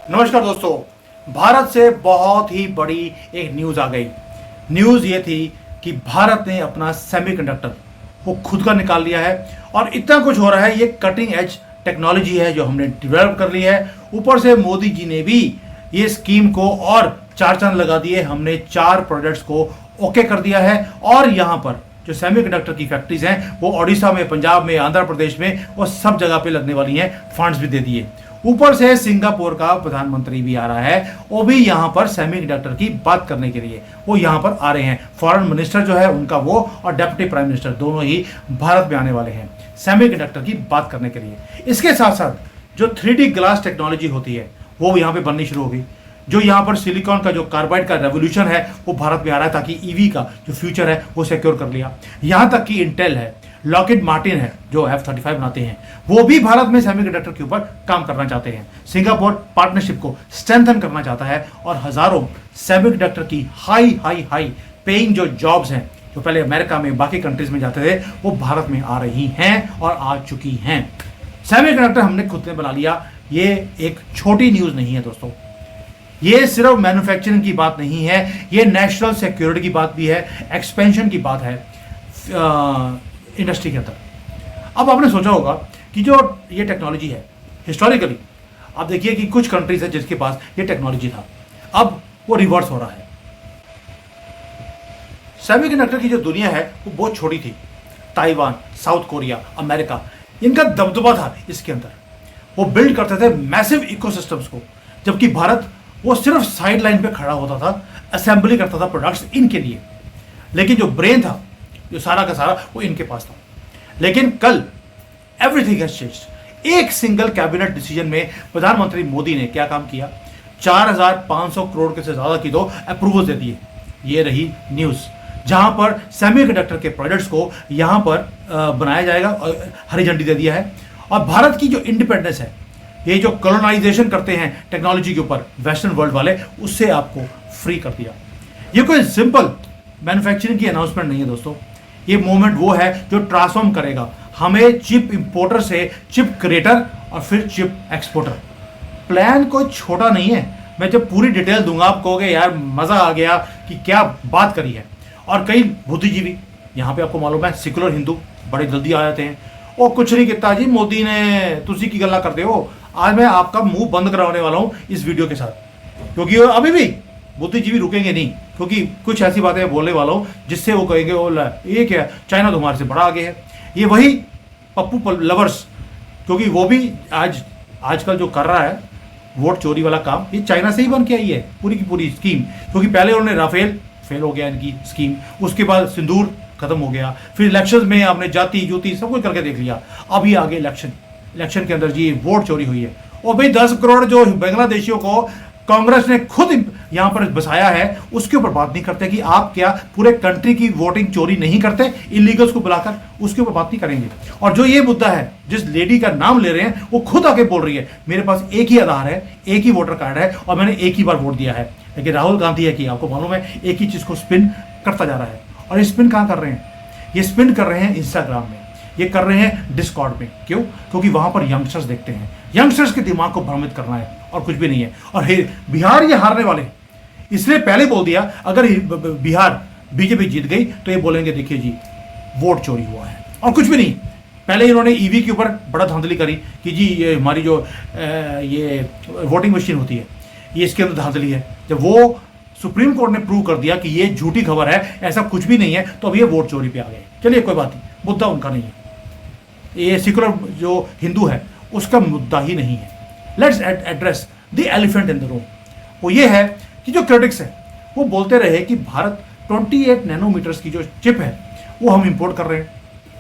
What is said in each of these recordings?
नमस्कार दोस्तों। भारत से बहुत ही बड़ी एक न्यूज़ आ गई। न्यूज़ ये थी कि भारत ने अपना सेमीकंडक्टर वो खुद का निकाल लिया है और इतना कुछ हो रहा है। ये कटिंग एज टेक्नोलॉजी है जो हमने डेवलप कर ली है। ऊपर से मोदी जी ने भी ये स्कीम को और चार चांद लगा दिए। हमने 4 प्रोजेक्ट्स को ओके कर दिया है और यहाँ पर जो सेमीकंडक्टर की फैक्ट्रीज हैं वो ओडिशा में, पंजाब में, आंध्र प्रदेश में, वो सब जगह पे लगने वाली हैं। फंड्स भी दे दिए। ऊपर से सिंगापुर का प्रधानमंत्री भी आ रहा है, वो भी यहाँ पर सेमीकंडक्टर की बात करने के लिए वो यहाँ पर आ रहे हैं। फॉरेन मिनिस्टर जो है उनका वो और डिप्टी प्राइम मिनिस्टर दोनों ही भारत में आने वाले हैं सेमीकंडक्टर की बात करने के लिए। इसके साथ साथ जो 3D ग्लास टेक्नोलॉजी होती है वो यहाँ पे बननी शुरू होगी। जो यहाँ पर सिलिकॉन का जो कार्बाइड का रेवोल्यूशन है वो भारत में आ रहा है ताकि ईवी का जो फ्यूचर है वो सिक्योर कर लिया। यहाँ तक कि इंटेल है, लॉकहीड मार्टिन है जो F-35 बनाते हैं, वो भी भारत में सेमीकंडक्टर के ऊपर काम करना चाहते हैं। सिंगापुर पार्टनरशिप को स्ट्रेंथन करना चाहता है और हजारों सेमीकंडक्टर की हाई पेइंग जो जॉब्स हैं जो पहले अमेरिका में, बाकी कंट्रीज में जाते थे, वो भारत में आ रही हैं और आ चुकी हैं। सेमीकंडक्टर हमने खुद ने बना लिया। ये एक छोटी न्यूज नहीं है दोस्तों। ये सिर्फ मैन्युफैक्चरिंग की बात नहीं है, ये नेशनल सिक्योरिटी की बात भी है, एक्सपेंशन की बात है इंडस्ट्री के अंदर। अब आपने सोचा होगा कि जो ये टेक्नोलॉजी है हिस्टोरिकली आप देखिए कि कुछ कंट्रीज है जिसके पास ये टेक्नोलॉजी था, अब वो रिवर्स हो रहा है। सेमीकंडक्टर की जो दुनिया है वो बहुत छोटी थी। ताइवान, साउथ कोरिया, अमेरिका, इनका दबदबा था इसके अंदर। वो बिल्ड करते थे मैसिव इकोसिस्टम्स को, जबकि भारत वो सिर्फ साइड लाइन पे खड़ा होता था, असेंबली करता था प्रोडक्ट्स इनके लिए। लेकिन जो ब्रेन था, जो सारा का सारा, वो इनके पास था। लेकिन कल एवरीथिंग हैज चेंज्ड। एक सिंगल कैबिनेट डिसीजन में प्रधानमंत्री मोदी ने क्या काम किया, 4500 करोड़ के से ज्यादा की तो अप्रूवल दे दिए। ये रही न्यूज, जहां पर सेमीकंडक्टर के प्रोजेक्ट्स को यहां पर बनाया जाएगा और हरी झंडी दे दिया है। और भारत की जो इंडिपेंडेंस है, ये जो कॉलोनाइजेशन करते हैं टेक्नोलॉजी के ऊपर वेस्टर्न वर्ल्ड वाले, उससे आपको फ्री कर दिया। ये कोई सिंपल मैन्युफैक्चरिंग की अनाउंसमेंट नहीं है दोस्तों। ये मूवमेंट वो है जो ट्रांसफॉर्म करेगा हमें चिप इंपोर्टर से चिप क्रिएटर और फिर चिप एक्सपोर्टर। प्लान कोई छोटा नहीं है। मैं जब पूरी डिटेल दूंगा आप कहोगे यार मजा आ गया कि क्या बात करी है। और कई बुद्धिजीवी यहाँ पे आपको मालूम है सेकुलर हिंदू बड़े जल्दी आ जाते हैं, और कुछ नहीं कहता जी मोदी ने तुसी की गल्ला करते हो। आज मैं आपका मुंह बंद करवाने वाला हूं इस वीडियो के साथ, क्योंकि अभी भी बुद्धिजीवी रुकेंगे नहीं, क्योंकि कुछ ऐसी बातें बोलने वाला हूं जिससे वो कहेंगे वो ये क्या, चाइना तो हमारे से बड़ा आगे है। ये वही पप्पू लवर्स, क्योंकि वो भी आजकल जो कर रहा है वोट चोरी वाला काम, ये चाइना से ही बन के आई है पूरी की पूरी स्कीम। क्योंकि पहले उन्होंने राफेल फेल हो गया इनकी स्कीम, उसके बाद सिंदूर खत्म हो गया, फिर इलेक्शन में आपने जाति जुति सब कुछ करके देख लिया। अब ये आगे इलेक्शन के अंदर जी वोट चोरी हुई है। और भाई 10 करोड़ जो बांग्लादेशियों को कांग्रेस ने खुद यहां पर बसाया है, उसके ऊपर बात नहीं करते कि आप क्या पूरे कंट्री की वोटिंग चोरी नहीं करते इलीगल्स को बुलाकर, उसके ऊपर बात नहीं करेंगे। और जो ये मुद्दा है, जिस लेडी का नाम ले रहे हैं वो खुद आके बोल रही है मेरे पास एक ही आधार है, एक ही वोटर कार्ड है और मैंने एक ही बार वोट दिया है। लेकिन राहुल गांधी है कि आपको मालूम है एक ही चीज को स्पिन करता जा रहा है। और ये स्पिन कहाँ कर रहे हैं? ये स्पिन कर रहे हैं इंस्टाग्राम में, ये कर रहे हैं डिस्कॉर्ड में। क्यों? क्योंकि वहां पर यंगस्टर्स देखते हैं। यंगस्टर्स के दिमाग को भ्रमित करना है और कुछ भी नहीं है। और बिहार ये हारने वाले, इसलिए पहले बोल दिया अगर बिहार बीजेपी जीत गई तो ये बोलेंगे देखिए जी वोट चोरी हुआ है, और कुछ भी नहीं। पहले इन्होंने ईवी के ऊपर बड़ा धांधली करी कि जी ये हमारी जो ये वोटिंग मशीन होती है ये इसके अंदर धांधली है। जब वो सुप्रीम कोर्ट ने प्रूव कर दिया कि ये झूठी खबर है, ऐसा कुछ भी नहीं है, तो अब ये वोट चोरी पे आ गए। चलिए कोई बात नहीं, मुद्दा उनका नहीं है, ये सेकुलर जो हिंदू है उसका मुद्दा ही नहीं है। Let's address the elephant in the room. वो ये है कि जो क्रिटिक्स है वो बोलते रहे कि भारत 28 नैनोमीटर्स की जो चिप है वो हम इंपोर्ट कर रहे हैं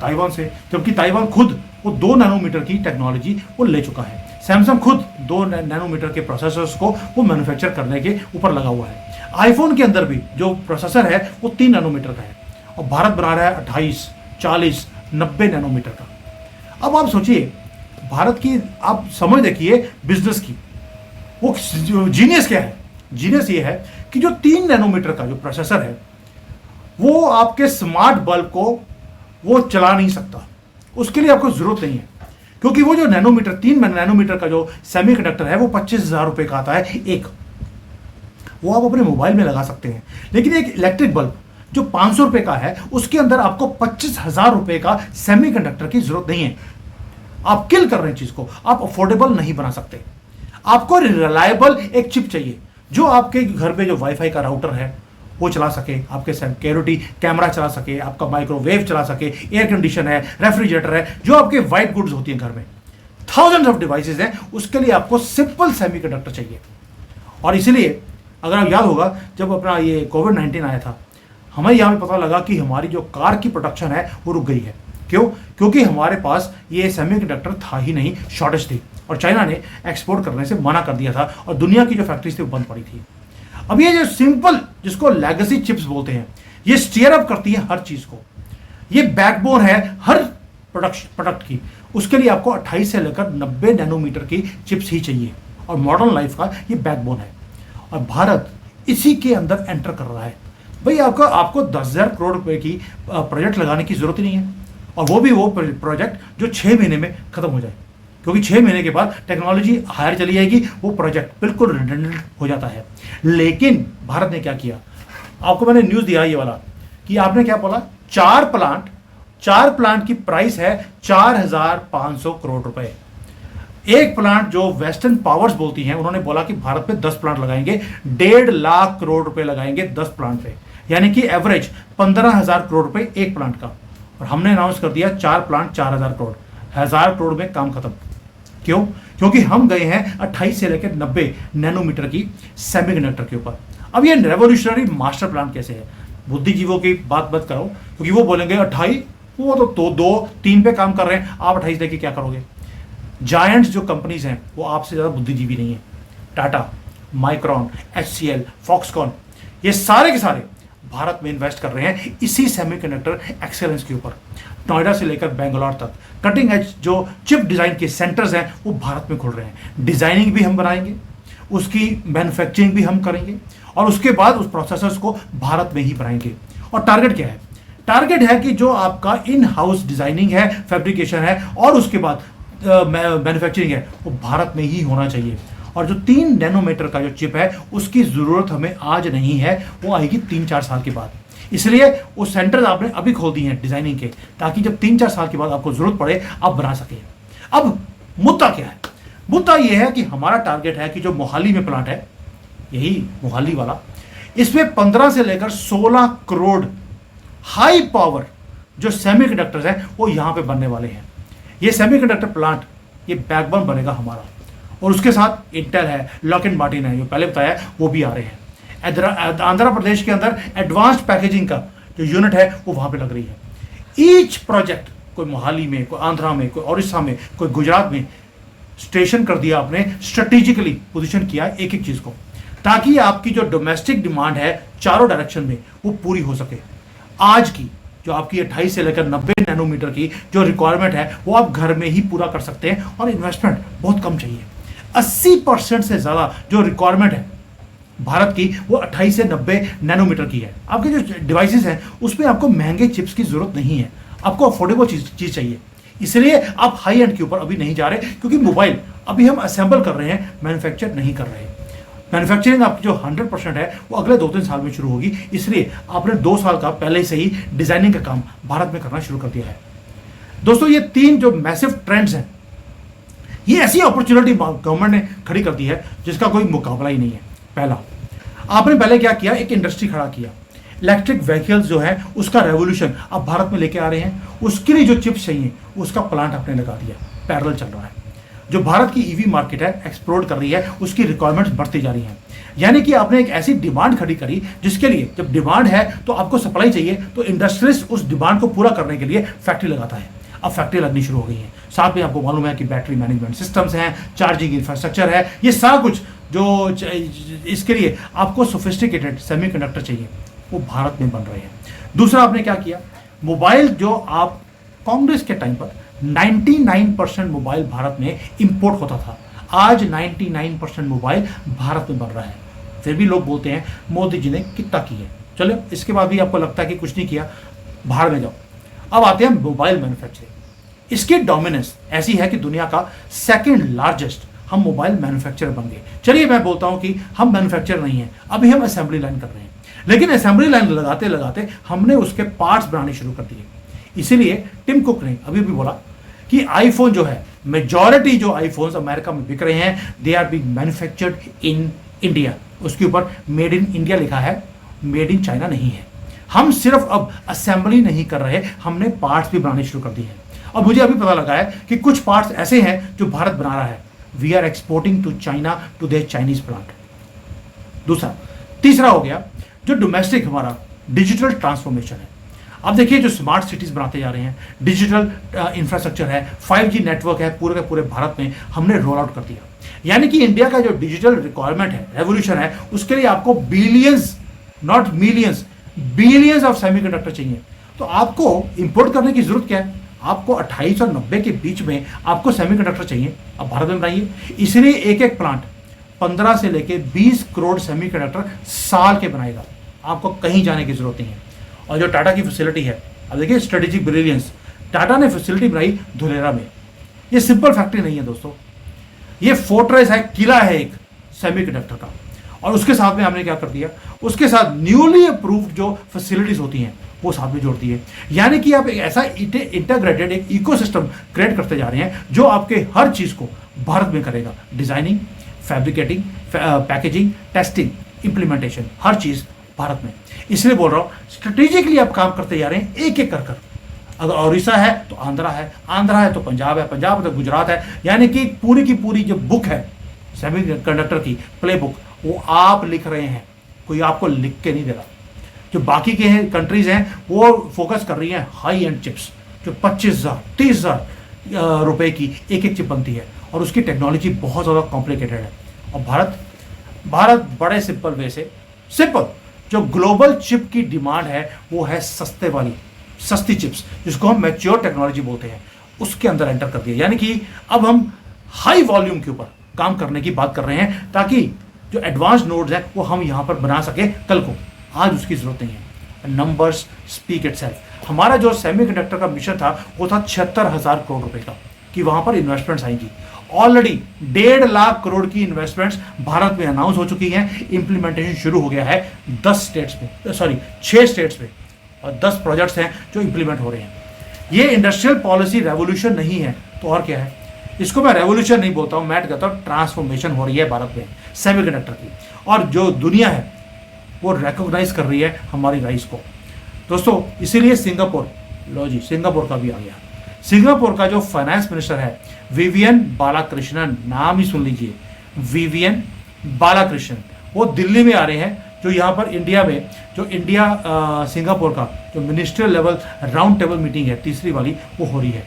ताइवान से, जबकि ताइवान खुद वो 2 नैनोमीटर की टेक्नोलॉजी वो ले चुका है। सैमसंग खुद 2 नैनोमीटर के प्रोसेसर्स को वो मैन्युफैक्चर करने के ऊपर लगा हुआ है। आईफोन के अंदर भी जो प्रोसेसर है वो 3 नैनोमीटर का है और भारत बना रहा है 28, 40, 90 नैनोमीटर का। अब आप सोचिए भारत की, आप समझ देखिए बिजनेस की, वो जीनियस क्या है? जीनियस ये है कि जो 3 नैनोमीटर का जो प्रोसेसर है वो आपके स्मार्ट बल्ब को वो चला नहीं सकता, उसके लिए आपको जरूरत नहीं है। क्योंकि वो जो नैनोमीटर 3 नैनोमीटर का जो सेमीकंडक्टर है वो 25,000 रुपए का आता है एक। वो आप अपने मोबाइल में लगा सकते हैं, लेकिन एक इलेक्ट्रिक बल्ब जो 500 रुपए का है उसके अंदर आपको 25,000 रुपए का सेमीकंडक्टर की जरूरत नहीं है। आप किल कर रहे हैं चीज को, आप अफोर्डेबल नहीं बना सकते। आपको रिलायबल एक चिप चाहिए जो आपके घर पे जो वाईफाई का राउटर है वो चला सके, आपके सिक्योरिटी कैमरा चला सके, आपका माइक्रोवेव चला सके, एयर कंडीशन है, रेफ्रिजरेटर है, जो आपके वाइट गुड्स होती हैं घर में, थाउजेंड्स ऑफ डिवाइसेस हैं, उसके लिए आपको सिंपल सेमीकंडक्टर चाहिए। और इसलिए अगर आप याद होगा जब अपना ये कोविड-19 आया था, हमें यहाँ पे पता लगा कि हमारी जो कार की प्रोडक्शन है वो रुक गई है। क्यों? क्योंकि हमारे पास ये सेमीकंडक्टर था ही नहीं, शॉर्टेज थी, और चाइना ने एक्सपोर्ट करने से मना कर दिया था और दुनिया की जो फैक्ट्रीज थी वो बंद पड़ी थी। अब ये जो सिंपल, जिसको लेगेसी चिप्स बोलते हैं, ये स्टीयर अप करती है हर चीज को, ये बैकबोन है हर प्रोडक्ट की। उसके लिए आपको 28 से लेकर 90 नैनोमीटर की चिप्स ही चाहिए, और मॉडर्न लाइफ का ये बैकबोन है। और भारत इसी के अंदर एंटर कर रहा है। भाई आपको 10,000 करोड़ रुपए की प्रोजेक्ट लगाने की जरूरत ही नहीं है, और वो भी वो प्रोजेक्ट जो 6 महीने में खत्म हो जाए, क्योंकि 6 महीने के बाद टेक्नोलॉजी हायर चली जाएगी, वो प्रोजेक्ट बिल्कुल रिडंडेंट हो जाता है। लेकिन भारत ने क्या किया, आपको मैंने न्यूज दिया ये वाला, कि आपने क्या बोला, 4 प्लांट की प्राइस है 4,500 करोड़ रुपए। एक प्लांट जो वेस्टर्न पावर्स बोलती हैं, उन्होंने बोला कि भारत में 10 प्लांट लगाएंगे, 1.5 लाख करोड़ रुपए लगाएंगे 10 प्लांट पे, यानी कि एवरेज 15,000 करोड़ रुपए एक प्लांट का। और हमने अनाउंस कर दिया 4 प्लांट 4,000 करोड़, 1,000 करोड़ में काम खत्म। क्यों? क्योंकि हम गए हैं 28 से लेकर 90 नैनोमीटर की सेमीकंडक्टर के ऊपर। अब ये रेवोल्यूशनरी मास्टर प्लान कैसे है, बुद्धिजीवों की बात मत करो, क्योंकि वो बोलेंगे 28, वो तो 2-3 पे काम कर रहे हैं, आप 28 लेके क्या करोगे। जायंट्स जो कंपनीज हैं वो आपसे ज़्यादा बुद्धिजीवी नहीं है। टाटा, माइक्रॉन, HCL, फॉक्सकॉन, ये सारे के सारे भारत में इन्वेस्ट कर रहे हैं इसी सेमीकंडक्टर एक्सेलेंस के ऊपर। नोएडा से लेकर बेंगलोर तक कटिंग एज जो चिप डिज़ाइन के सेंटर्स हैं वो भारत में खुल रहे हैं। डिज़ाइनिंग भी हम बनाएंगे, उसकी मैन्युफैक्चरिंग भी हम करेंगे, और उसके बाद उस प्रोसेसर्स को भारत में ही बनाएंगे। और टारगेट क्या है? टारगेट है कि जो आपका इन हाउस डिज़ाइनिंग है, फैब्रिकेशन है, और उसके बाद मैन्युफैक्चरिंग है, वो भारत में ही होना चाहिए। और जो 3 नैनोमीटर का जो चिप है उसकी ज़रूरत हमें आज नहीं है, वो आएगी 3-4 साल के बाद। इसलिए वो सेंटर्स आपने अभी खोल दिए हैं डिज़ाइनिंग के, ताकि जब 3-4 साल के बाद आपको ज़रूरत पड़े आप बना सकें। अब मुद्दा क्या है? मुद्दा ये है कि हमारा टारगेट है कि जो मोहाली में प्लांट है, यही मोहाली वाला, इसमें 15 से लेकर 16 करोड़ हाई पावर जो सेमीकंडक्टर्स हैं वो यहाँ पे बनने वाले हैं। ये सेमीकंडक्टर प्लांट, ये बैकबोन बनेगा हमारा, और उसके साथ इंटेल है, लॉकहीड मार्टिन है, जो पहले बताया, वो भी आ रहे हैं। आंध्र प्रदेश के अंदर एडवांस्ड पैकेजिंग का जो यूनिट है वो वहाँ पे लग रही है। ईच प्रोजेक्ट, कोई मोहाली में, कोई आंध्रा में, कोई उड़ीसा में, कोई गुजरात में स्टेशन कर दिया आपने, स्ट्रेटेजिकली पोजीशन किया एक एक चीज़ को, ताकि आपकी जो डोमेस्टिक डिमांड है चारों डायरेक्शन में वो पूरी हो सके। आज की जो आपकी 28 से लेकर 90 नैनोमीटर की जो रिक्वायरमेंट है वो आप घर में ही पूरा कर सकते हैं, और इन्वेस्टमेंट बहुत कम चाहिए। 80% से ज़्यादा जो रिक्वायरमेंट है भारत की वो 28 से 90 नैनोमीटर की है। आपके जो डिवाइसेस हैं उसमें आपको महंगे चिप्स की ज़रूरत नहीं है, आपको अफोर्डेबल चीज़ चाहिए। इसलिए आप हाई एंड के ऊपर अभी नहीं जा रहे, क्योंकि मोबाइल अभी हम असेंबल कर रहे हैं, मैन्युफैक्चर नहीं कर रहे। मैन्युफैक्चरिंग आपकी जो 100% है वो अगले 2-3 साल में शुरू होगी, इसलिए आपने 2 साल का पहले से ही डिज़ाइनिंग का काम भारत में करना शुरू कर दिया है। दोस्तों, ये 3 जो मैसिव ट्रेंड्स हैं, ये ऐसी अपॉर्चुनिटी गवर्नमेंट ने खड़ी कर दी है जिसका कोई मुकाबला ही नहीं है। पहला, आपने पहले क्या किया, एक इंडस्ट्री खड़ा किया, इलेक्ट्रिक व्हीकल्स जो है उसका रेवोल्यूशन आप भारत में लेके आ रहे हैं, उसके लिए जो चिप्स चाहिए उसका प्लांट आपने लगा दिया, पैरेलल चल रहा है। जो भारत की ईवी मार्केट है एक्सप्लोर कर रही है, उसकी रिक्वायरमेंट्स बढ़ती जा रही हैं। यानी कि आपने एक ऐसी डिमांड खड़ी करी जिसके लिए जब डिमांड है तो आपको सप्लाई चाहिए, तो इंडस्ट्रियलिस्ट उस डिमांड को पूरा करने के लिए फैक्ट्री लगाता है। अब फैक्ट्री लगनी शुरू हो गई है। साथ में आपको मालूम है कि बैटरी मैनेजमेंट सिस्टम्स हैं, चार्जिंग इंफ्रास्ट्रक्चर है, ये सारा कुछ जो इसके लिए आपको सोफिस्टिकेटेड सेमीकंडक्टर चाहिए वो भारत में बन रहे हैं। दूसरा, आपने क्या किया, मोबाइल जो आप कांग्रेस के टाइम पर 99% मोबाइल भारत में इंपोर्ट होता था, आज 99% मोबाइल भारत में बन रहा है। फिर भी लोग बोलते हैं मोदी जी ने कितना किया। चलो, इसके बाद भी आपको लगता है कि कुछ नहीं किया, बाहर में जाओ। अब आते हैं मोबाइल मैन्युफैक्चरिंग। इसकी डोमिनेंस ऐसी है कि दुनिया का सेकंड लार्जेस्ट हम मोबाइल मैन्युफैक्चरर बन गए। चलिए मैं बोलता हूं कि हम मैन्युफैक्चरर नहीं हैं, अभी हम असेंबली लाइन कर रहे हैं, लेकिन असेंबली लाइन लगाते लगाते हमने उसके पार्ट्स बनाने शुरू कर दिए। इसीलिए टिम कुक ने अभी भी बोला कि आईफोन जो है, मेजॉरिटी जो आईफोन्स अमेरिका में बिक रहे हैं, they are being manufactured in India. उसके ऊपर मेड इन इंडिया लिखा है, मेड इन चाइना नहीं है। हम सिर्फ अब असेंबली नहीं कर रहे, हमने पार्ट्स भी बनाने शुरू कर दिए हैं। और मुझे अभी पता लगा है कि कुछ पार्ट्स ऐसे हैं जो भारत बना रहा है। We are exporting to China to their Chinese plant. दूसरा, तीसरा हो गया जो डोमेस्टिक हमारा डिजिटल ट्रांसफॉर्मेशन है। अब देखिए जो स्मार्ट सिटीज बनाते जा रहे हैं, डिजिटल इंफ्रास्ट्रक्चर है, 5G नेटवर्क है, पूरे के पूरे भारत में हमने रोल आउट कर दिया। यानी कि इंडिया का जो डिजिटल रिक्वायरमेंट है, रेवोल्यूशन है, उसके लिए आपको billions, not millions, billions of semiconductor चाहिए। तो आपको इंपोर्ट करने की जरूरत क्या है? आपको 28 और 90 के बीच में आपको सेमीकंडक्टर चाहिए, अब भारत में बनाइए। इसलिए एक एक प्लांट 15 से लेके 20 करोड़ सेमीकंडक्टर साल के बनाएगा, आपको कहीं जाने की जरूरत नहीं है। और जो टाटा की फैसिलिटी है, अब देखिए स्ट्रेटेजिक ब्रिलियंस, टाटा ने फैसिलिटी बनाई धुलेरा में। ये सिंपल फैक्ट्री नहीं है दोस्तों, ये फोर्ट्रेस है, किला है एक सेमीकंडक्टर का। और उसके साथ में हमने क्या कर दिया, उसके साथ न्यूली अप्रूव्ड जो फैसिलिटीज होती हैं वो साथ में जोड़ती है। यानी कि आप एक ऐसा इंटीग्रेटेड एक इकोसिस्टम क्रिएट करते जा रहे हैं जो आपके हर चीज को भारत में करेगा। Designing, fabricating, packaging, testing, implementation, हर चीज भारत में। इसलिए बोल रहा हूं स्ट्रेटेजिकली आप काम करते जा रहे हैं, एक एक कर कर। अगर उड़ीसा है तो आंध्रा है, आंध्रा है तो पंजाब है, पंजाब है तो गुजरात है। यानी कि पूरी की पूरी जो बुक है सेमीकंडक्टर की प्ले बुक, वो आप लिख रहे हैं, कोई आपको लिख के नहीं दे रहा। जो बाकी के हैं कंट्रीज हैं वो फोकस कर रही हैं हाई एंड चिप्स, जो 25,000 30,000 रुपए की एक एक चिप बनती है, और उसकी टेक्नोलॉजी बहुत ज़्यादा कॉम्प्लिकेटेड है। और भारत बड़े सिंपल वे से, सिंपल जो ग्लोबल चिप की डिमांड है वो है सस्ते वाली, सस्ती चिप्स, जिसको हम मैच्योर टेक्नोलॉजी बोलते हैं, उसके अंदर एंटर कर दिया। यानी कि अब हम हाई वॉल्यूम के ऊपर काम करने की बात कर रहे हैं, ताकि जो एडवांस नोड्स हैं वो हम यहाँ पर बना सके कल को। आज उसकी जरूरत नहीं है। Numbers speak itself. हमारा जो सेमीकंडक्टर का मिशन था वो था 76,000 करोड़ रुपए का, कि वहां पर इन्वेस्टमेंट्स आएंगी। ऑलरेडी 1.5 लाख करोड़ की इन्वेस्टमेंट्स भारत में अनाउंस हो चुकी हैं। इंप्लीमेंटेशन शुरू हो गया है 6 स्टेट्स में, और 10 प्रोजेक्ट्स हैं जो इंप्लीमेंट हो रहे हैं। ये इंडस्ट्रियल पॉलिसी रेवोल्यूशन नहीं है तो और क्या है? इसको मैं रेवोल्यूशन नहीं बोलता हूं, मैं कहता हूं ट्रांसफॉर्मेशन हो रही है भारत में सेमीकंडक्टर की। और जो दुनिया है वो रिकॉग्नाइज कर रही है हमारी राइस को दोस्तों। इसीलिए सिंगापुर, लो जी सिंगापुर का भी आ गया। सिंगापुर का जो फाइनेंस मिनिस्टर है विवियन बालाकृष्णन, नाम ही सुन लीजिए, विवियन बालाकृष्णन, वो दिल्ली में आ रहे हैं। जो यहाँ पर इंडिया में जो इंडिया सिंगापुर का जो ministerial level round table meeting है, तीसरी वाली, वो हो रही है।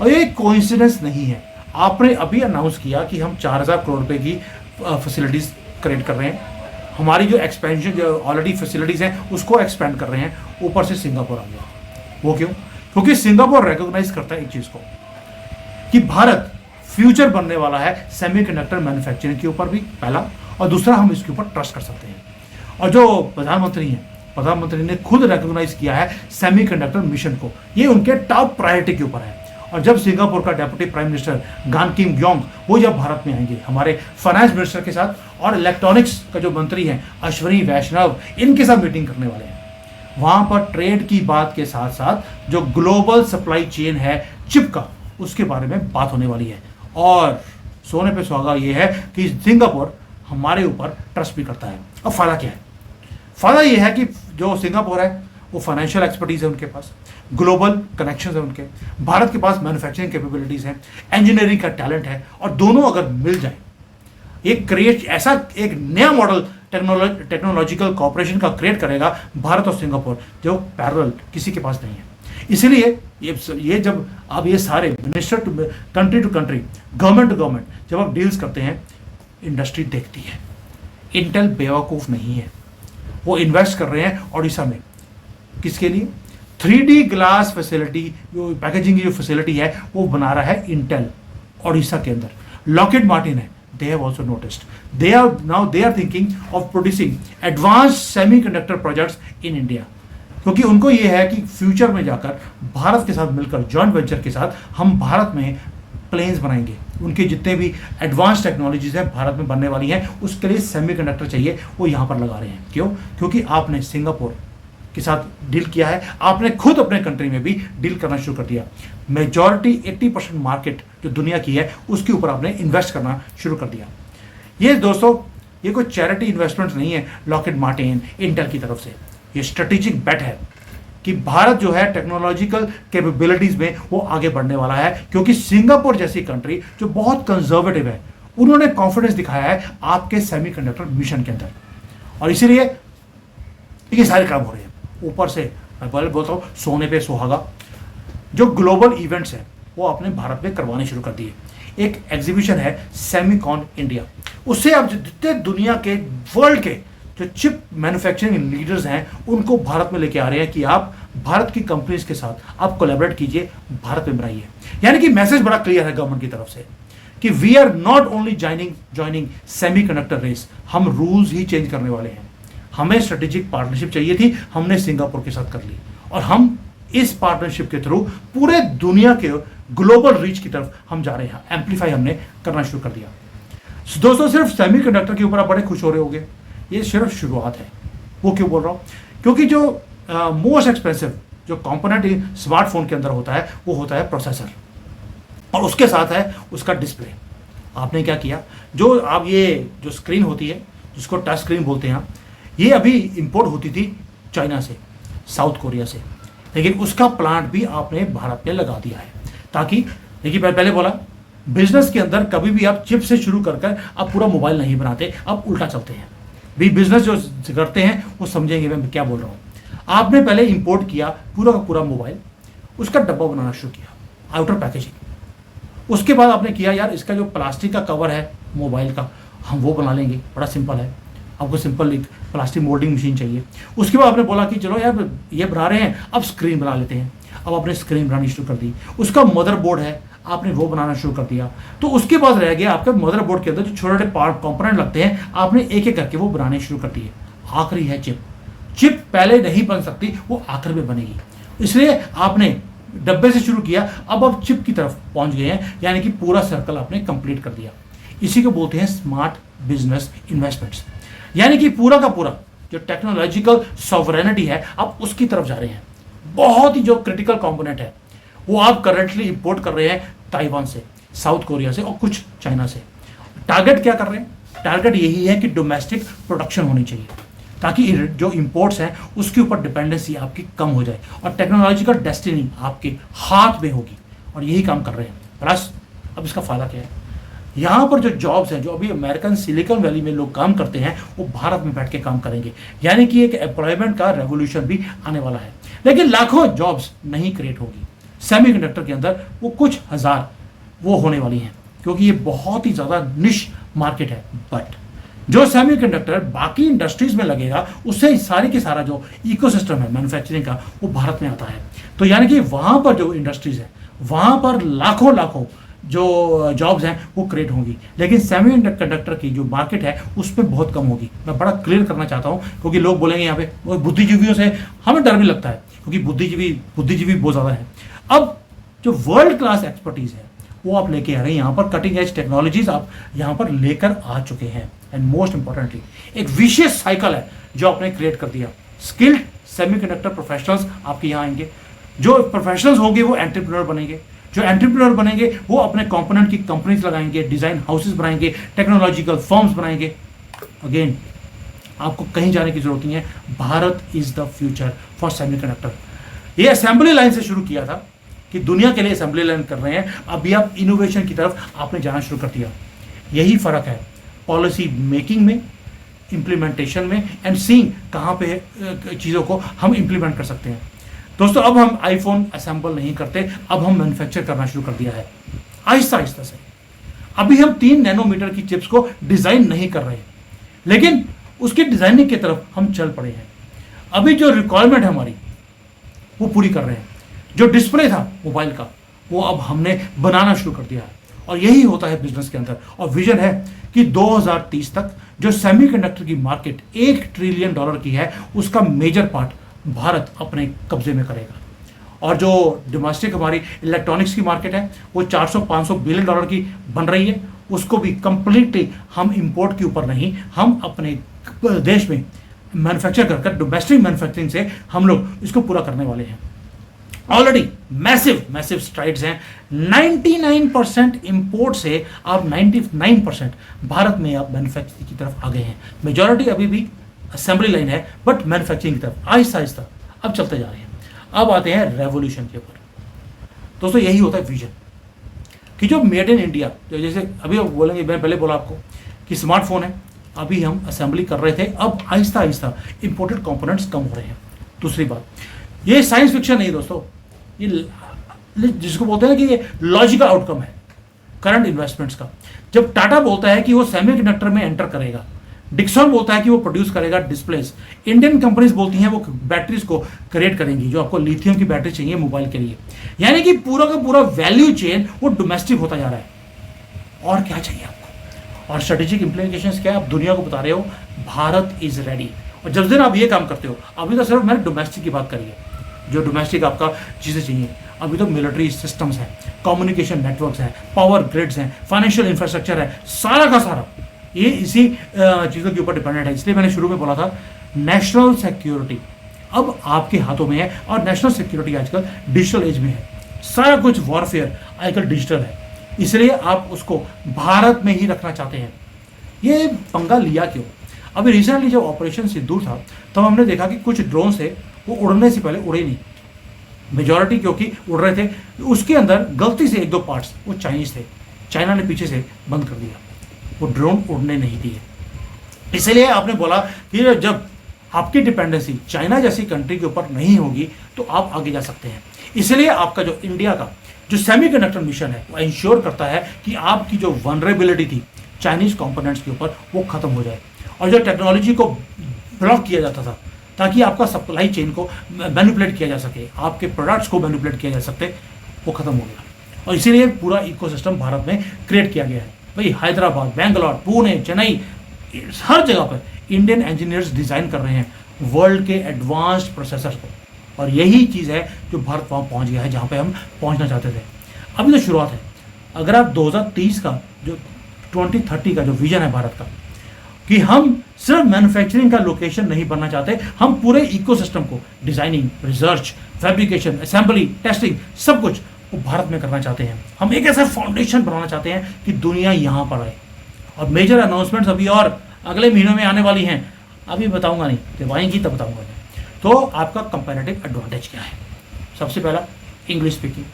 और ये कोइंसिडेंस नहीं है, आपने अभी अनाउंस किया कि हम 4,000 करोड़ रुपए की फैसिलिटीज क्रिएट कर रहे हैं। हमारी जो एक्सपेंशन, जो ऑलरेडी फैसिलिटीज हैं उसको एक्सपेंड कर रहे हैं, ऊपर से सिंगापुर आ गया। वो क्यों? क्योंकि सिंगापुर रिकॉग्नाइज करता है एक चीज को, कि भारत फ्यूचर बनने वाला है सेमीकंडक्टर मैन्युफैक्चरिंग के ऊपर भी, पहला, और दूसरा हम इसके ऊपर ट्रस्ट कर सकते हैं। और जो प्रधानमंत्री ने खुद रिकॉग्नाइज किया है सेमीकंडक्टर मिशन को, ये उनके टॉप प्रायोरिटी के ऊपर है। और जब सिंगापुर का डेप्यूटी प्राइम मिनिस्टर गान किम योंग, वो जब भारत में आएंगे हमारे फाइनेंस मिनिस्टर के साथ, और इलेक्ट्रॉनिक्स का जो मंत्री हैं अश्विनी वैष्णव, इनके साथ मीटिंग करने वाले हैं, वहां पर ट्रेड की बात के साथ साथ जो ग्लोबल सप्लाई चेन है चिप का, उसके बारे में बात होने वाली है। और सोने पे सुहागा ये है कि सिंगापुर हमारे ऊपर ट्रस्ट भी करता है। अब फायदा क्या है? फायदा ये है कि जो सिंगापुर है वो फाइनेंशियल एक्सपर्टीज है उनके पास, ग्लोबल कनेक्शंस है उनके, भारत के पास मैन्युफैक्चरिंग कैपेबिलिटीज हैं, इंजीनियरिंग का टैलेंट है, और दोनों अगर मिल जाए एक क्रिएट, ऐसा एक नया मॉडल टेक्नोलॉजिकल कॉपरेशन का क्रिएट करेगा भारत और सिंगापुर, जो पैरेलल किसी के पास नहीं है। इसीलिए ये जब आप ये सारे minister to country, government to government जब आप डील्स करते हैं, इंडस्ट्री देखती है। इंटेल बेवकूफ नहीं है, वो इन्वेस्ट कर रहे हैं ओडिशा में। किसके लिए? 3D ग्लास फैसिलिटी, जो पैकेजिंग की जो फैसिलिटी है वो बना रहा है इंटेल ओडिशा के अंदर। लॉकहीड मार्टिन है, they have also noticed. They are thinking of producing advanced semiconductor projects in India. क्योंकि उनको ये है कि फ्यूचर में जाकर भारत के साथ मिलकर जॉइंट वेंचर के साथ हम भारत में प्लेन्स बनाएंगे। उनके जितने भी एडवांस टेक्नोलॉजीज हैं भारत में बनने वाली हैं, उसके लिए सेमीकंडक्टर चाहिए, वो यहाँ पर लगा रहे हैं। क्यों? क्योंकि आपने सिंगापुर के साथ डील किया है, आपने खुद अपने कंट्री में भी डील करना शुरू कर दिया। मेजॉरिटी 80% मार्केट जो दुनिया की है उसके ऊपर आपने इन्वेस्ट करना शुरू कर दिया। ये दोस्तों ये कोई चैरिटी इन्वेस्टमेंट नहीं है लॉकहीड मार्टिन इंटेल की तरफ से, ये स्ट्रेटेजिक बेट है कि भारत जो है टेक्नोलॉजिकल कैपेबिलिटीज में वो आगे बढ़ने वाला है। क्योंकि सिंगापुर जैसी कंट्री जो बहुत कंजर्वेटिव है, उन्होंने कॉन्फिडेंस दिखाया है आपके सेमीकंडक्टर मिशन के अंदर, और इसीलिए ये सारे काम हो रहे हैं। ऊपर से मैं पहले बोलता हूँ सोने पे सुहागा, जो ग्लोबल इवेंट्स हैं वो आपने भारत में करवाने शुरू कर दिए। एक एग्जीबिशन है सेमीकॉन इंडिया, उससे आप जितने दुनिया के वर्ल्ड के जो चिप मैन्युफैक्चरिंग लीडर्स हैं उनको भारत में लेके आ रहे हैं कि आप भारत की कंपनीज के साथ आप कोलैबोरेट कीजिए, भारत में बनाइए। यानी कि मैसेज बड़ा क्लियर है गवर्नमेंट की तरफ से कि we are not only joining semiconductor race, हम रूल्स ही चेंज करने वाले हैं। हमें स्ट्रेटेजिक पार्टनरशिप चाहिए थी, हमने सिंगापुर के साथ कर ली, और हम इस पार्टनरशिप के थ्रू पूरे दुनिया के ग्लोबल रीच की तरफ हम जा रहे हैं। एम्पलीफाई हमने करना शुरू कर दिया। दोस्तों सिर्फ सेमीकंडक्टर के ऊपर आप बड़े खुश हो रहे होंगे, ये सिर्फ शुरुआत है। वो क्यों बोल रहा हूँ? क्योंकि जो मोस्ट एक्सपेंसिव जो कंपोनेंट स्मार्टफोन के अंदर होता है वो होता है प्रोसेसर, और उसके साथ है उसका डिस्प्ले। आपने क्या किया, जो आप ये जो स्क्रीन होती है जिसको टच स्क्रीन बोलते हैं, ये अभी इंपोर्ट होती थी चाइना से, साउथ कोरिया से, लेकिन उसका प्लांट भी आपने भारत में लगा दिया है। ताकि देखिए पहले बोला बिजनेस के अंदर कभी भी आप चिप से शुरू कर आप पूरा मोबाइल नहीं बनाते, आप उल्टा चलते हैं। भी बिजनेस जो करते हैं वो समझेंगे मैं क्या बोल रहा हूँ। आपने पहले इंपोर्ट किया पूरा का पूरा मोबाइल, उसका डब्बा बनाना शुरू किया, आउटर पैकेजिंग। उसके बाद आपने किया यार इसका जो प्लास्टिक का कवर है मोबाइल का, हम वो बना लेंगे, बड़ा सिंपल है, आपको सिंपल एक प्लास्टिक मोल्डिंग मशीन चाहिए। उसके बाद आपने बोला कि चलो यार ये बना रहे हैं, अब स्क्रीन बना लेते हैं। अब आपने स्क्रीन बनानी शुरू कर दी। उसका मदरबोर्ड है, आपने वो बनाना शुरू कर दिया। तो उसके बाद रह गया आपके मदरबोर्ड के अंदर जो छोटे छोटे पार्ट कंपोनेंट लगते हैं, आपने एक एक करके वो बनाने शुरू कर दिए। आखिरी है चिप। चिप पहले नहीं बन सकती, वो आखिर में बनेगी, इसलिए आपने डब्बे से शुरू किया, अब आप चिप की तरफ पहुंच गए हैं, यानी कि पूरा सर्कल आपने कंप्लीट कर दिया। इसी को बोलते हैं स्मार्ट बिजनेस इन्वेस्टमेंट्स, यानी कि पूरा का पूरा जो टेक्नोलॉजिकल सॉवरेनिटी है आप उसकी तरफ जा रहे हैं। बहुत ही जो क्रिटिकल कंपोनेंट है वो आप करंटली इंपोर्ट कर रहे हैं ताइवान से, साउथ कोरिया से और कुछ चाइना से। टारगेट क्या कर रहे हैं? टारगेट यही है कि डोमेस्टिक प्रोडक्शन होनी चाहिए, ताकि जो इंपोर्ट्स हैं उसके ऊपर डिपेंडेंसी आपकी कम हो जाए और टेक्नोलॉजिकल डेस्टिनी आपके हाथ में होगी, और यही काम कर रहे हैं। प्लस अब इसका फायदा क्या है, यहाँ पर जो जॉब्स हैं, जो अभी अमेरिकन सिलिकॉन वैली में लोग काम करते हैं, वो भारत में बैठ के काम करेंगे, यानी कि एक एम्प्लॉयमेंट का रेवोल्यूशन भी आने वाला है। लेकिन लाखों जॉब्स नहीं क्रिएट होगी सेमीकंडक्टर के अंदर, वो कुछ हजार वो होने वाली हैं, क्योंकि ये बहुत ही ज़्यादा निश मार्केट है। बट जो सेमीकंडक्टर बाकी इंडस्ट्रीज में लगेगा, उससे सारी के सारा जो इकोसिस्टम है मैन्युफैक्चरिंग का, वो भारत में आता है। तो यानी कि वहाँ पर जो इंडस्ट्रीज है, वहाँ पर लाखों लाखों जो जॉब्स हैं वो क्रिएट होंगी, लेकिन सेमीकंडक्टर की जो मार्केट है उस पर बहुत कम होगी। मैं बड़ा क्लियर करना चाहता हूँ, क्योंकि लोग बोलेंगे यहाँ पे बुद्धिजीवियों से हमें डर भी लगता है, क्योंकि बुद्धिजीवी बहुत ज़्यादा है। अब जो वर्ल्ड क्लास एक्सपर्टीज है वो आप लेके आ रहे हैं, यहाँ पर कटिंग एज टेक्नोलॉजीज आप यहाँ पर लेकर आ चुके हैं। एंड मोस्ट इंपॉर्टेंटली एक विशियस साइकिल है जो आपने क्रिएट कर दिया। स्किल्ड सेमीकंडक्टर प्रोफेशनल्स आपके यहाँ आएंगे, जो प्रोफेशनल्स होंगे वो एंटरप्रेन्योर बनेंगे, जो एंटरप्रेन्योर बनेंगे वो अपने कंपोनेंट की कंपनीज लगाएंगे, डिजाइन हाउसेस बनाएंगे, टेक्नोलॉजिकल फर्म्स बनाएंगे। अगेन आपको कहीं जाने की जरूरत नहीं है, Bharat is the future for semiconductor. ये असेंबली लाइन से शुरू किया था कि दुनिया के लिए असेंबली लाइन कर रहे हैं, अभी आप इनोवेशन की तरफ आपने जाना शुरू कर दिया। यही फर्क है पॉलिसी मेकिंग में, इंप्लीमेंटेशन में, एंड सीइंग कहाँ पे चीज़ों को हम इंप्लीमेंट कर सकते हैं। दोस्तों अब हम आईफोन असेंबल नहीं करते, अब हम मैन्युफैक्चर करना शुरू कर दिया है आहिस्ता आहिस्ता से। अभी हम 3 नैनोमीटर की चिप्स को डिजाइन नहीं कर रहे, लेकिन उसकी डिजाइनिंग की तरफ हम चल पड़े हैं। अभी जो रिक्वायरमेंट है हमारी वो पूरी कर रहे हैं। जो डिस्प्ले था मोबाइल का वो अब हमने बनाना शुरू कर दिया है, और यही होता है बिजनेस के अंदर। और विजन है कि 2030 तक जो सेमीकंडक्टर की मार्केट $1 ट्रिलियन की है, उसका मेजर पार्ट भारत अपने कब्जे में करेगा। और जो डोमेस्टिक हमारी इलेक्ट्रॉनिक्स की मार्केट है वो 400-500 बिलियन डॉलर की बन रही है, उसको भी कंप्लीटली हम इंपोर्ट के ऊपर नहीं, हम अपने देश में मैन्युफैक्चर कर डोमेस्टिक मैन्युफैक्चरिंग से हम लोग इसको पूरा करने वाले हैं। ऑलरेडी मैसिव स्ट्राइड्स हैं। 99% इंपोर्ट से आप 99% भारत में आप मैन्युफैक्चरिंग की तरफ आ गए हैं। मेजॉरिटी अभी भी असेंबली लाइन है, बट मैन्युफैक्चरिंग की तरफ आहिस्ता आहिस्ता अब चलते जा रहे हैं। अब आते हैं रेवोल्यूशन के ऊपर। दोस्तों यही होता है विजन, कि जो मेड इन इंडिया, जो जैसे अभी आप बोलेंगे, मैं पहले बोला आपको कि स्मार्टफोन है, अभी हम असेंबली कर रहे थे, अब आहिस्ता आहिस्ता इंपोर्टेड कंपोनेंट्स कम हो रहे हैं। दूसरी बात, ये साइंस फिक्शन नहीं दोस्तों, ये जिसको बोलते हैं कि ये लॉजिकल आउटकम है करंट इन्वेस्टमेंट्स का। जब टाटा बोलता है कि वो सेमीकंडक्टर में एंटर करेगा, डिक्सन बोलता है कि वो प्रोड्यूस करेगा डिस्प्लेस, इंडियन कंपनीज बोलती हैं वो बैटरीज को क्रिएट करेंगी, जो आपको लिथियम की बैटरी चाहिए मोबाइल के लिए। यानी कि पूरा का पूरा वैल्यू चेन वो डोमेस्टिक होता जा रहा है। और क्या चाहिए आपको? और स्ट्रेटेजिक इंप्लीकेशंस क्या है? आप दुनिया को बता रहे हो भारत इज रेडी। और जब दिन आप ये काम करते हो, अभी तो सिर्फ मैंने डोमेस्टिक की बात करी है, जो डोमेस्टिक आपका चीज़ें चाहिए, अभी तो मिलिट्री सिस्टम्स हैं, कम्युनिकेशन नेटवर्क्स हैं, पावर ग्रिड्स हैं, फाइनेंशियल इंफ्रास्ट्रक्चर है, सारा का सारा ये इसी चीज़ों के ऊपर डिपेंडेंट है। इसलिए मैंने शुरू में बोला था नेशनल सिक्योरिटी अब आपके हाथों में है, और नेशनल सिक्योरिटी आजकल डिजिटल एज में है। सारा कुछ वॉरफेयर आजकल डिजिटल है, इसलिए आप उसको भारत में ही रखना चाहते हैं। ये पंगा लिया क्यों? अभी रिसेंटली जब ऑपरेशन सिंदूर था, तब हमने देखा कि कुछ ड्रोन से वो उड़ने से पहले उड़े नहीं, मेजॉरिटी क्योंकि उड़ रहे थे, उसके अंदर गलती से 1-2 पार्ट्स वो चाइनीज थे, चाइना ने पीछे से बंद कर दिया, वो ड्रोन उड़ने नहीं दिए। इसलिए आपने बोला कि जब आपकी डिपेंडेंसी चाइना जैसी कंट्री के ऊपर नहीं होगी तो आप आगे जा सकते हैं। इसलिए आपका जो इंडिया का जो सेमीकंडक्टर मिशन है वो इंश्योर करता है कि आपकी जो वनरेबिलिटी थी चाइनीज कंपोनेंट्स के ऊपर वो खत्म हो जाए, और जो टेक्नोलॉजी को ब्लॉक किया जाता था ताकि आपका सप्लाई चेन को मैनिपुलेट किया जा सके, आपके प्रोडक्ट्स को मैनिपुलेट किया जा सकते, वो खत्म हो गया। और इसीलिए पूरा इकोसिस्टम भारत में क्रिएट किया गया है। भाई हैदराबाद, बेंगलोर, पुणे, चेन्नई, हर जगह पर इंडियन इंजीनियर्स डिज़ाइन कर रहे हैं वर्ल्ड के एडवांस्ड प्रोसेसर को, और यही चीज़ है जो भारत वहाँ पहुँच गया है जहाँ पे हम पहुँचना चाहते थे। अभी तो शुरुआत है। अगर आप 2030 का जो 2030 का जो विजन है भारत का, कि हम सिर्फ मैन्युफैक्चरिंग का लोकेशन नहीं बनना चाहते, हम पूरे इकोसिस्टम को designing, research, fabrication, assembly, testing सब कुछ वो भारत में करना चाहते हैं। हम एक ऐसा फाउंडेशन बनाना चाहते हैं कि दुनिया यहाँ पर आए। और मेजर अनाउंसमेंट्स अभी और अगले महीनों में आने वाली हैं, अभी बताऊंगा नहीं, जब आएंगी तब बताऊंगा मैं। तो आपका कंपैरेटिव एडवांटेज क्या है? सबसे पहला इंग्लिश स्पीकिंग,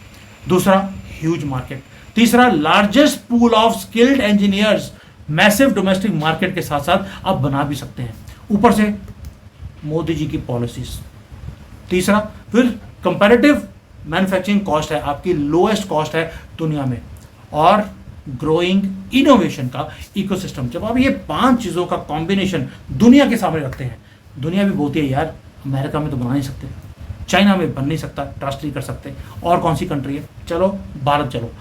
दूसरा ह्यूज मार्केट, तीसरा largest pool of skilled engineers, massive domestic market के साथ साथ आप बना भी सकते हैं, ऊपर से मोदी जी की पॉलिसीज। तीसरा फिर कंपैरेटिव मैन्युफैक्चरिंग कॉस्ट है, आपकी लोएस्ट कॉस्ट है दुनिया में, और ग्रोइंग इनोवेशन का इकोसिस्टम। जब आप ये 5 चीज़ों का कॉम्बिनेशन दुनिया के सामने रखते हैं, दुनिया भी बोलती है यार अमेरिका में तो बना नहीं सकते, चाइना में बन नहीं सकता, ट्रस्ट नहीं कर सकते, और कौन सी कंट्री है, चलो भारत चलो।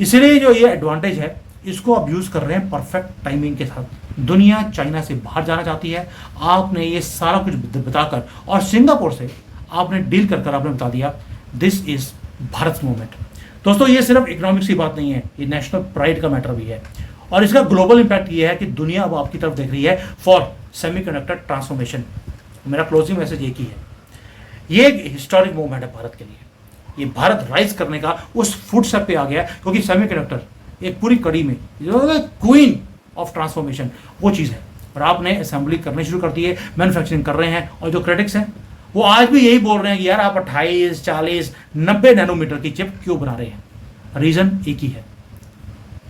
इसलिए जो ये एडवांटेज है इसको आप यूज़ कर रहे हैं परफेक्ट टाइमिंग के साथ। दुनिया चाइना से बाहर जाना चाहती है, आपने ये सारा कुछ बताकर, और सिंगापुर से आपने डील कर आपने बता दिया दिस इज भारत मूवमेंट। दोस्तों ये सिर्फ इकोनॉमिक्स की बात नहीं है, ये नेशनल प्राइड का मैटर भी है, और इसका ग्लोबल इंपैक्ट ये है कि दुनिया अब आपकी तरफ देख रही है फॉर सेमीकंडक्टर ट्रांसफॉर्मेशन। मेरा क्लोजिंग मैसेज एक ही है, ये एक हिस्टोरिक मूवमेंट है भारत के लिए। ये भारत राइज करने का उस फुटस्टेप पे आ गया, क्योंकि सेमीकंडक्टर एक पूरी कड़ी में क्वीन ऑफ ट्रांसफॉर्मेशन वो चीज़ है, और आपने असेंबली करनी शुरू कर दी है, मैन्युफैक्चरिंग कर रहे हैं, और जो क्रिटिक्स हैं वो आज भी यही बोल रहे हैं कि यार आप 28, 40, 90 नैनोमीटर की चिप क्यों बना रहे हैं। रीज़न एक ही है,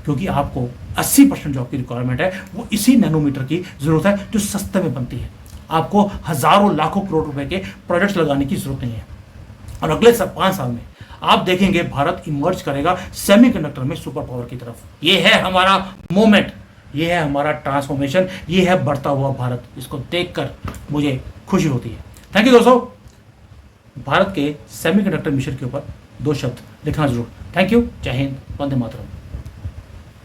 क्योंकि आपको 80% जो आपकी रिक्वायरमेंट है वो इसी नैनोमीटर की जरूरत है जो सस्ते में बनती है। आपको हजारों लाखों करोड़ रुपए के प्रोजेक्ट्स लगाने की जरूरत नहीं है। और अगले 5 साल में आप देखेंगे भारत इमर्ज करेगा सेमीकंडक्टर में सुपर पावर की तरफ। ये है हमारा मोमेंट, ये है हमारा ट्रांसफॉर्मेशन, ये है बढ़ता हुआ भारत। इसको देखकर मुझे खुशी होती है। थैंक यू दोस्तों। भारत के सेमीकंडक्टर मिशन के ऊपर 2 शब्द लिखना जरूर। Thank you. जय हिंद, वंदे मातरम।